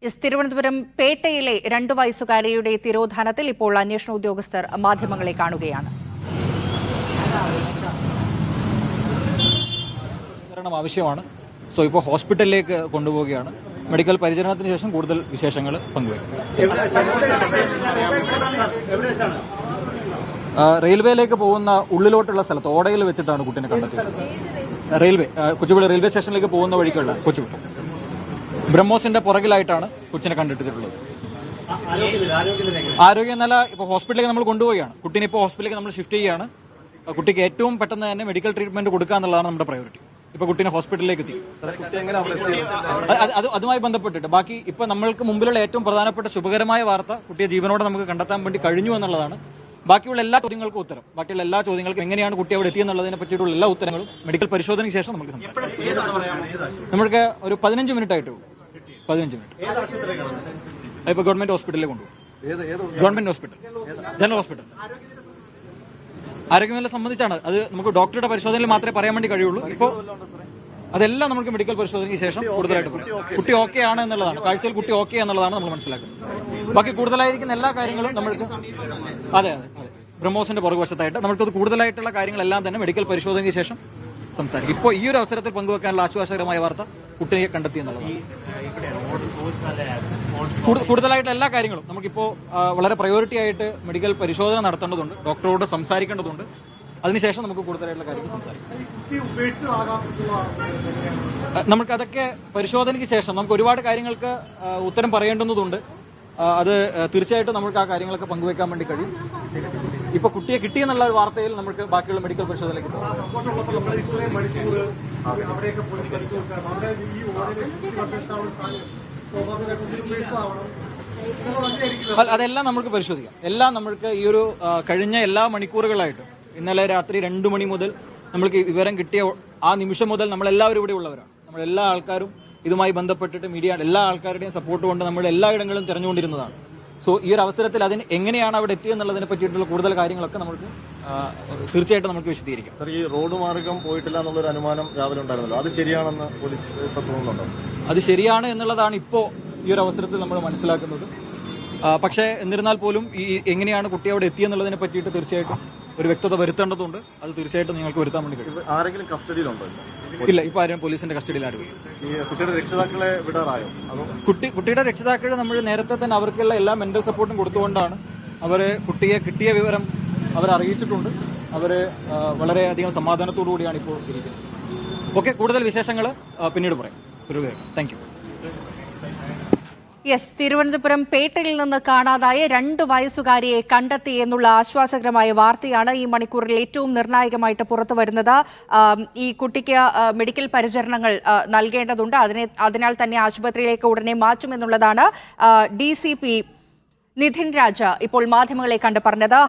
തിരുവനന്തപുരം പേട്ടയിലെ 2 വയസ്സുകാരിയുടെ തിരോധാനത്തിൽ ഇപ്പോൾ അന്വേഷണ ഉദ്യോഗസ്ഥർ മാധ്യമങ്ങളെ കാണുകയാണ്. ആവശ്യമാണ്. സോ ഇപ്പോൾ ഹോസ്പിറ്റലിലേക്ക് കൊണ്ടുപോവുകയാണ്. മെഡിക്കൽ പരിചരണത്തിന് ശേഷം കൂടുതൽ വിശേഷങ്ങൾ പങ്കുവയ്ക്കും. റെയിൽവേയിലേക്ക് പോകുന്ന ഉള്ളിലോട്ടുള്ള സ്ഥലത്ത് ഓടയിൽ വെച്ചിട്ടാണ് കുട്ടീനെ കണ്ടെത്തിയത്. കൊച്ചുവേളി റെയിൽവേ സ്റ്റേഷനിലേക്ക് പോകുന്ന വഴിക്കുള്ള കൊച്ചുകുട്ടി ബ്രഹ്മോസിന്റെ പുറകിലായിട്ടാണ് കൊച്ചിനെ കണ്ടെത്തിയിട്ടുള്ളത്. ആരോഗ്യനില ഇപ്പോൾ ഹോസ്പിറ്റലിലേക്ക് നമ്മൾ കൊണ്ടുപോവുകയാണ്. കുട്ടീനെ ഇപ്പോൾ ഹോസ്പിറ്റലിലേക്ക് നമ്മൾ ഷിഫ്റ്റ് ചെയ്യുകയാണ്. കുട്ടിക്ക് ഏറ്റവും പെട്ടെന്ന് തന്നെ മെഡിക്കൽ ട്രീറ്റ്മെന്റ് കൊടുക്കുക എന്നുള്ളതാണ് നമ്മുടെ പ്രയോറിറ്റി. ഇപ്പൊ കുട്ടീനെ ഹോസ്പിറ്റലിലേക്ക് എത്തി. അതുമായി ബന്ധപ്പെട്ടിട്ട് ബാക്കി ഇപ്പൊ നമ്മൾക്ക് മുമ്പിലുള്ള ഏറ്റവും പ്രധാനപ്പെട്ട ശുഭകരമായ വാർത്ത കുട്ടിയെ ജീവനോടെ നമുക്ക് കണ്ടെത്താൻ വേണ്ടി കഴിഞ്ഞു എന്നുള്ളതാണ്. ബാക്കിയുള്ള എല്ലാ ചോദ്യങ്ങൾക്കും ഉത്തരം, ബാക്കിയുള്ള എല്ലാ ചോദ്യങ്ങൾക്കും എങ്ങനെയാണ് കുട്ടി അവിടെ എത്തിയെന്നുള്ളതിനെ പറ്റിയിട്ടുള്ള എല്ലാ ഉത്തരങ്ങളും മെഡിക്കൽ പരിശോധനയ്ക്ക് ശേഷം നമുക്ക് സംസാരിക്കാം. നമുക്ക് ഒരു 15 മിനിറ്റ് ആയിട്ട് 15 മിനിറ്റ് ഇപ്പൊ ഗവൺമെന്റ് ഹോസ്പിറ്റലിലേക്ക് കൊണ്ടുപോകും. Government hospital, general hospital. ആരോഗ്യനില സംബന്ധിച്ചാണ് അത് നമുക്ക് ഡോക്ടറുടെ പരിശോധനയിൽ മാത്രമേ പറയാൻ വേണ്ടി കഴിയുള്ളൂ. ഇപ്പോൾ അതെല്ലാം നമുക്ക് മെഡിക്കൽ പരിശോധനയ്ക്ക് ശേഷം കൂടുതലായിട്ട് പറയാം. കുട്ടി ഓക്കെ ആണ് എന്നുള്ളതാണ്, കാഴ്ചയിൽ കുട്ടി ഓക്കെ എന്നുള്ളതാണ് നമ്മൾ മനസ്സിലാക്കുന്നത്. ബാക്കി കൂടുതലായിരിക്കുന്ന എല്ലാ കാര്യങ്ങളും നമ്മൾക്ക് അതെ ബ്രഹ്മോസിന്റെ പുറകുവശത്തായിട്ട് നമുക്കത് കൂടുതലായിട്ടുള്ള കാര്യങ്ങളെല്ലാം തന്നെ മെഡിക്കൽ പരിശോധനയ്ക്ക് ശേഷം സംസാരിക്കും. ഇപ്പോൾ ഈ ഒരു അവസരത്തിൽ പങ്കുവെക്കാനുള്ള ആശ്വാസകരമായ വാർത്ത കുട്ടിയെ കണ്ടെത്തി എന്നുള്ളതാണ്. കൂടുതലായിട്ട് എല്ലാ കാര്യങ്ങളും നമുക്കിപ്പോൾ വളരെ പ്രയോറിറ്റി ആയിട്ട് മെഡിക്കൽ പരിശോധന നടത്തേണ്ടതുണ്ട്, ഡോക്ടറോട് സംസാരിക്കേണ്ടതുണ്ട്. അതിനുശേഷം നമുക്ക് കൂടുതലായിട്ടുള്ള കാര്യങ്ങൾ സംസാരിക്കാം. നമുക്കതൊക്കെ പരിശോധനയ്ക്ക് ശേഷം നമുക്ക് ഒരുപാട് കാര്യങ്ങൾക്ക് ഉത്തരം പറയേണ്ടുന്നതുണ്ട്. അത് തീർച്ചയായിട്ടും നമുക്ക് ആ കാര്യങ്ങളൊക്കെ പങ്കുവെക്കാൻ വേണ്ടി കഴിയും. ഇപ്പൊ കുട്ടിയെ കിട്ടിയെന്നുള്ള ഒരു വാർത്തയിൽ നമുക്ക് ബാക്കിയുള്ള മെഡിക്കൽ പരിശോധനയിലേക്ക് പോകാം. അതെല്ലാം നമുക്ക് പരിശോധിക്കാം. എല്ലാം നമുക്ക് ഈ ഒരു കഴിഞ്ഞ എല്ലാ മണിക്കൂറുകളായിട്ടും ഇന്നലെ രാത്രി 2 മണി മുതൽ നമ്മൾക്ക് വിവരം കിട്ടിയ ആ നിമിഷം മുതൽ നമ്മളെല്ലാവരും ഇവിടെ ഉള്ളവരാണ്. നമ്മളെല്ലാ ആൾക്കാരും ഇതുമായി ബന്ധപ്പെട്ടിട്ട് മീഡിയ എല്ലാ ആൾക്കാരുടെയും സപ്പോർട്ട് കൊണ്ട് നമ്മൾ എല്ലായിടങ്ങളും തിരഞ്ഞുകൊണ്ടിരുന്നതാണ്. സോ ഈ ഒരു അവസരത്തിൽ അതിന് എങ്ങനെയാണ് അവിടെ എത്തിയെന്നുള്ളതിനെ പറ്റിയിട്ടുള്ള കൂടുതൽ കാര്യങ്ങളൊക്കെ നമുക്ക് തീർച്ചയായിട്ടും നമുക്ക് വിശദീകരിക്കാം. സർ, ഈ റോഡ് മാർഗം പോയിട്ടില്ല എന്നുള്ളൊരു അനുമാനം രാവിലെ ഉണ്ടായിരുന്നല്ലോ, അത് ശരിയാണെന്ന് പോലീസ് ഇപ്പൊ തോന്നുന്നുണ്ടോ? അത് ശരിയാണ് എന്നുള്ളതാണ് ഇപ്പോൾ ഈ ഒരു അവസരത്തിൽ നമ്മൾ മനസ്സിലാക്കുന്നത്. പക്ഷേ എന്നിരുന്നാൽ പോലും ഈ എങ്ങനെയാണ് കുട്ടി അവിടെ എത്തിയെന്നുള്ളതിനെ പറ്റിയിട്ട് തീർച്ചയായിട്ടും ഒരു വ്യക്തത വരുത്തേണ്ടതുണ്ട്. അത് തീർച്ചയായിട്ടും നിങ്ങൾക്ക് വരുത്താൻ വേണ്ടി കഴിയും. ആരെങ്കിലും കസ്റ്റഡിയിലുണ്ടോ? ഇല്ല, ഇപ്പൊ ആരും പോലീസിന്റെ കസ്റ്റഡിയിൽ ആരും. ഈ കുട്ടിയുടെ രക്ഷിതാക്കളെ വിടാറായോ? കുട്ടിയുടെ രക്ഷിതാക്കൾ നമ്മൾ നേരത്തെ തന്നെ അവർക്കുള്ള എല്ലാ മെന്റൽ സപ്പോർട്ടും കൊടുത്തുകൊണ്ടാണ് അവര് കുട്ടിയെ കിട്ടിയ വിവരം അവരെ അറിയിച്ചിട്ടുണ്ട്. അവര് വളരെയധികം സമാധാനത്തോടു കൂടിയാണ് ഇപ്പോൾ ഇരിക്കുന്നത്. ഓക്കെ, കൂടുതൽ വിശേഷങ്ങൾ പിന്നീട് പറയാം. Thank you. തിരുവനന്തപുരം പേട്ടയിൽ നിന്ന് കാണാതായ 2 വയസ്സുകാരിയെ കണ്ടെത്തി എന്നുള്ള ആശ്വാസകരമായ വാർത്തയാണ് ഈ മണിക്കൂറിൽ ഏറ്റവും നിർണായകമായിട്ട് പുറത്തു വരുന്നത്. ഈ കുട്ടിക്ക് മെഡിക്കൽ പരിചരണങ്ങൾ നൽകേണ്ടതുണ്ട്. അതിനാൽ തന്നെ ആശുപത്രിയിലേക്ക് ഉടനെ മാറ്റുമെന്നുള്ളതാണ് DCP നിധിൻ രാജ് ഇപ്പോൾ മാധ്യമങ്ങളെ കണ്ട് പറഞ്ഞത്.